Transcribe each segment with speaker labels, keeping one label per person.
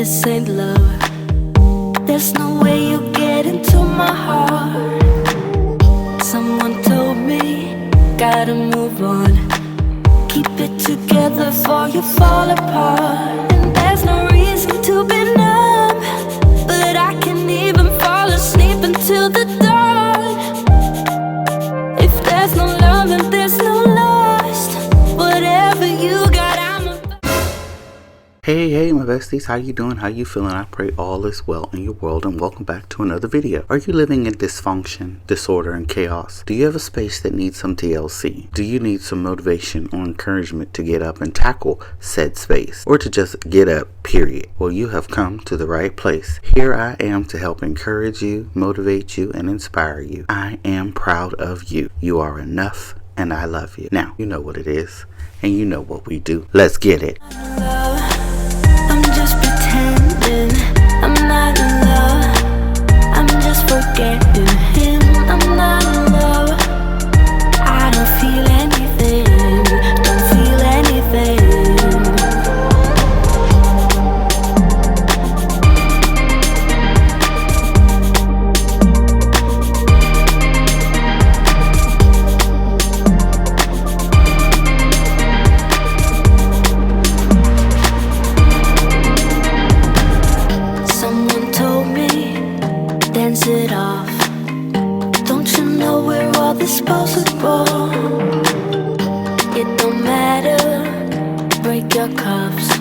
Speaker 1: this ain't love. There's no way you get into my heart. Someone told me, gotta move on. Keep it together before you fall apart. And there's no reason to be numb, but I can't even fall asleep until the dawn. If there's no love and there's no lust, whatever you got, I'm a...
Speaker 2: Hey my besties, how you doing? How you feeling? I pray all is well in your world, and welcome back to another video. Are you living in dysfunction, disorder, and chaos? Do you have a space that needs some TLC? Do you need some motivation or encouragement to get up and tackle said space, or to just get up, period? Well, you have come to the right place. Here I am to help encourage you, motivate you, and inspire you. I am proud of you. You are enough, and I love you. Now, you know what it is, and you know what we do. Let's get it.
Speaker 1: I'm just pretending I'm not in love. I'm just forgetting him. I'm not in love. I don't feel anything. Don't feel anything. Dance it off. Don't you know we're all disposable? It don't matter. Break your cuffs.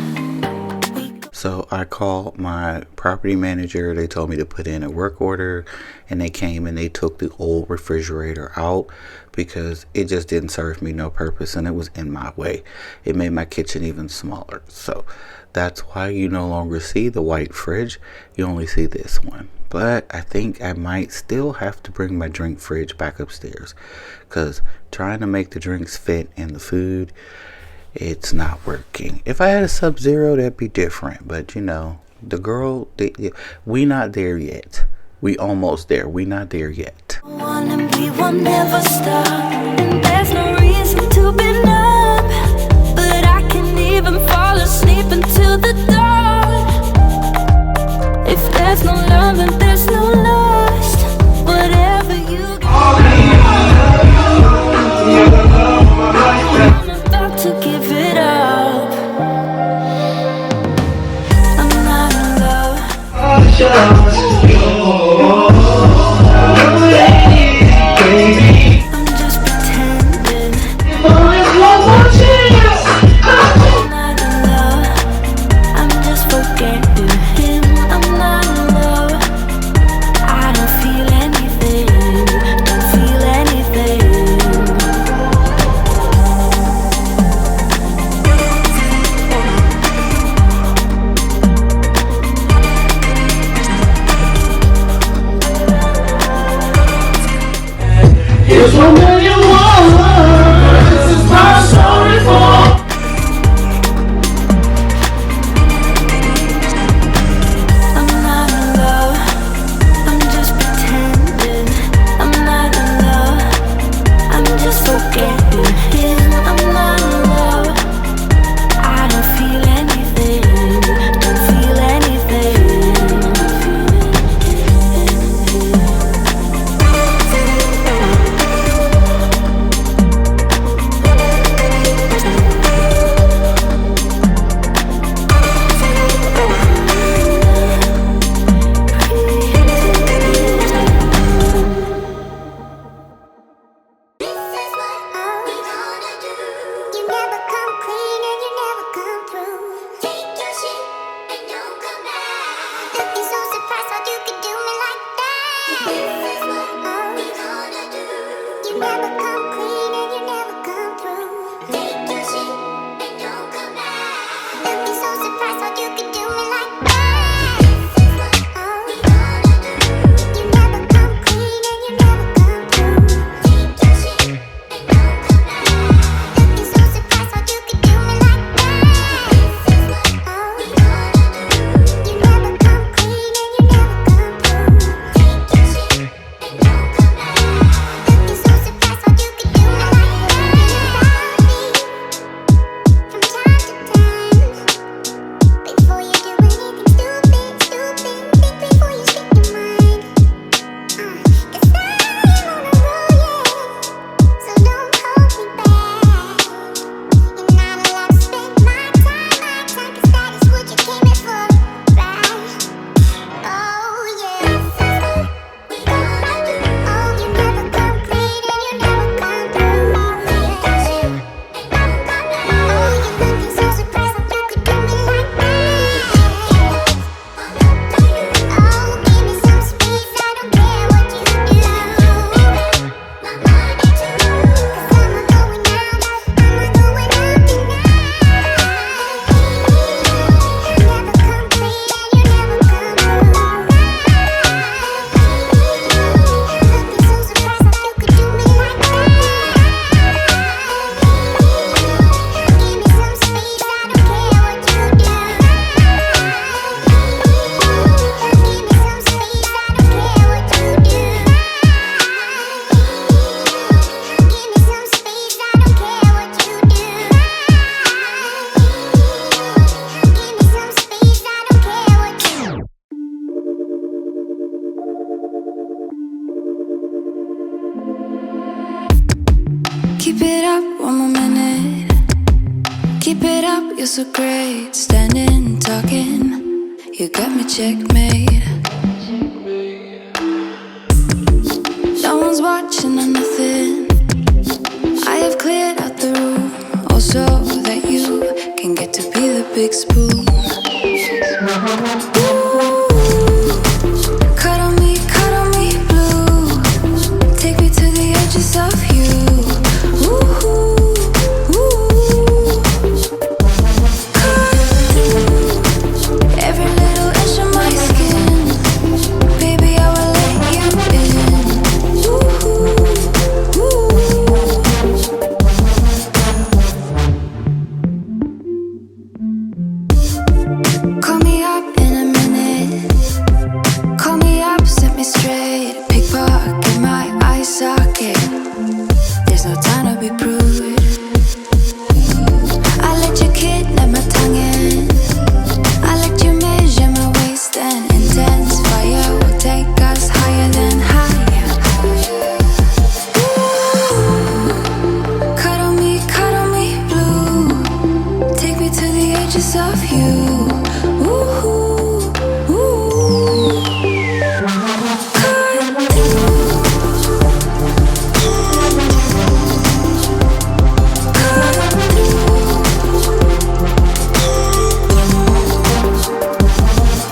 Speaker 2: So I called my property manager. They told me to put in a work order, and they came and they took the old refrigerator out because it just didn't serve me no purpose, and it was in my way. It made my kitchen even smaller. So that's why you no longer see the white fridge. You only see this one. But I think I might still have to bring my drink fridge back upstairs, because trying to make the drinks fit in the food, it's not working. If I had a Sub-Zero, that'd be different. But you know, we not there yet. We almost there. We not there yet.
Speaker 1: We will never stop. And there's no reason to be numb, but I can't even fall asleep until the dawn. If there's no love and there's no lust, whatever you got, I'm about to give it up. I'm not in love. I'm just pretending. I'm not in love. I'm just forgetting him. I'm not in love. so great, standing, talking. You got me checkmate. No one's watching or nothing. I have cleared out the room, also that you can get to be the big spoon. Ooh, cuddle me blue. Take me to the edges of you. Ooh, ooh. Cut through every little inch of my skin. Baby, I will let you in. Ooh, ooh. Call me up in a minute. Call me up, set me straight. Pickpocket my eye socket. There's no time to be prude. I let you kidnap my tongue in. I let you measure my waist and intense fire will take us higher than higher. Ooh, cuddle me blue. Take me to the edges of you. Ooh, ooh.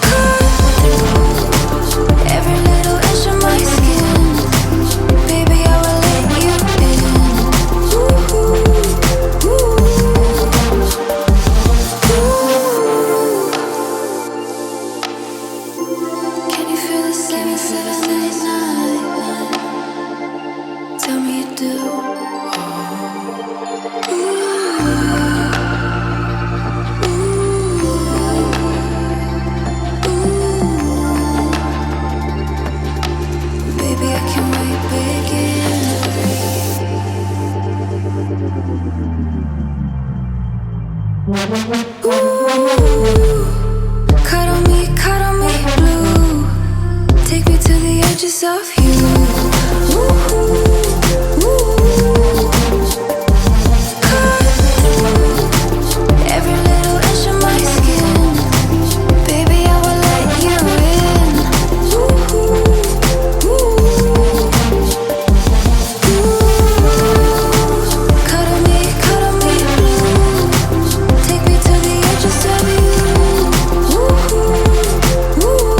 Speaker 1: Cut through. Every little inch of my skin, baby, I will let you in. Ooh, ooh, can you feel the 779? Tell me you do. Baby, I can't wait, begin. Ooh, cuddle me blue. Take me to the edges of you. Ooh, ooh. Cut through every little inch of my skin. Baby, I will let you in. Ooh, ooh. Cuddle me blue. Take me to the edges of you. Ooh, ooh.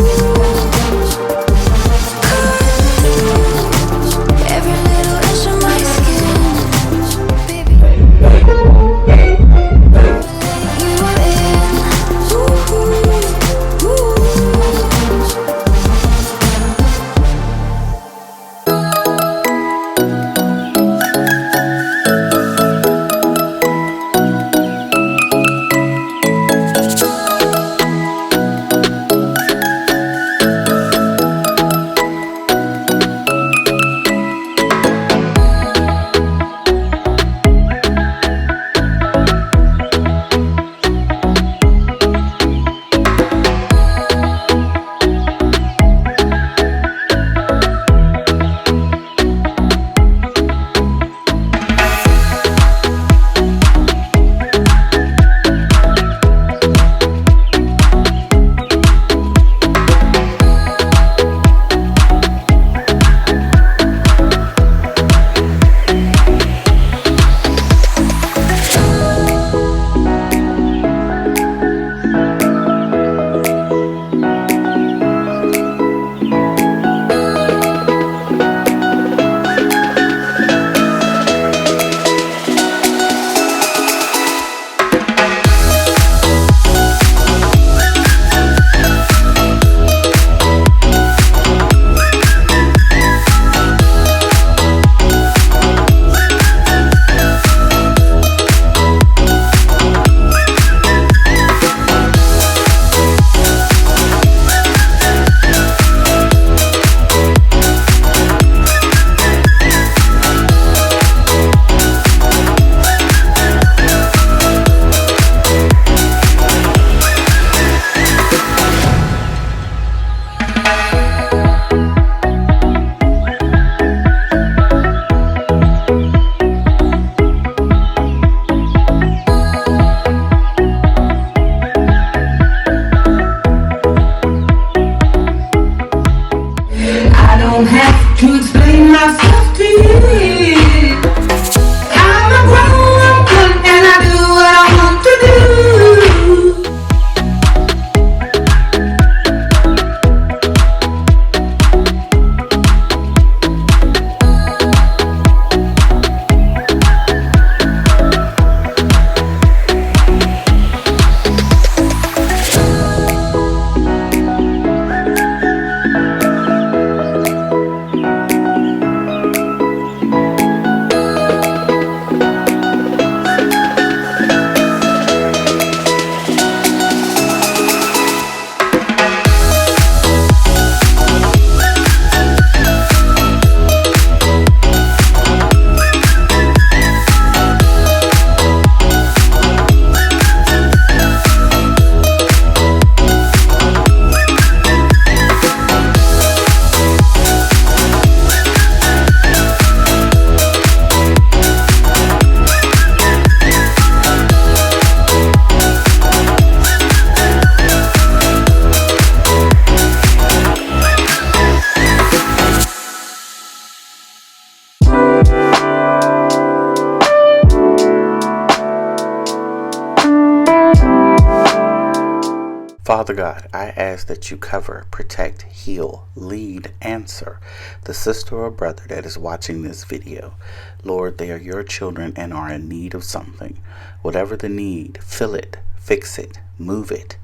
Speaker 1: Cut through.
Speaker 3: have to explain myself to you. I'm a grown woman and I do what I want to do.
Speaker 2: Father God, I ask that you cover, protect, heal, lead, answer the sister or brother that is watching this video. Lord, they are your children and are in need of something. Whatever the need, fill it, fix it, move it.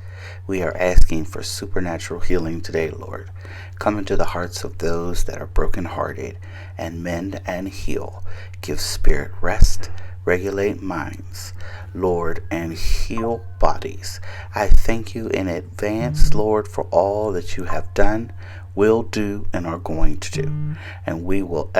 Speaker 2: We are asking for supernatural healing today, Lord. Come into the hearts of those that are brokenhearted and mend and heal. Give spirit rest, regulate minds, Lord, and heal bodies. I thank you in advance, Lord, for all that you have done, will do, and are going to do. And we will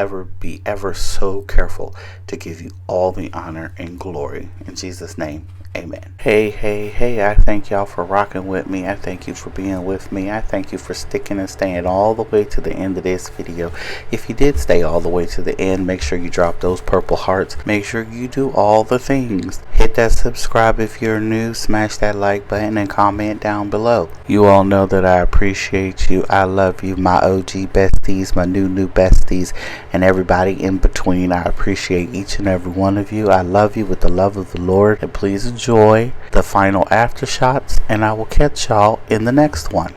Speaker 2: be ever so careful to give you all the honor and glory. In Jesus' name, amen. Hey, I thank y'all for rocking with me. I thank you for being with me. I thank you for sticking and staying all the way to the end of this video. If you did stay all the way to the end, make sure you drop those purple hearts. Make sure you do all the things. Hit that subscribe if you're new. Smash that like button and comment down below. You all know that I appreciate you. I love you, my OG besties, my new besties, and everybody in between. I appreciate each and every one of you. I love you with the love of the Lord. And please enjoy the final aftershots, and I will catch y'all in the next one.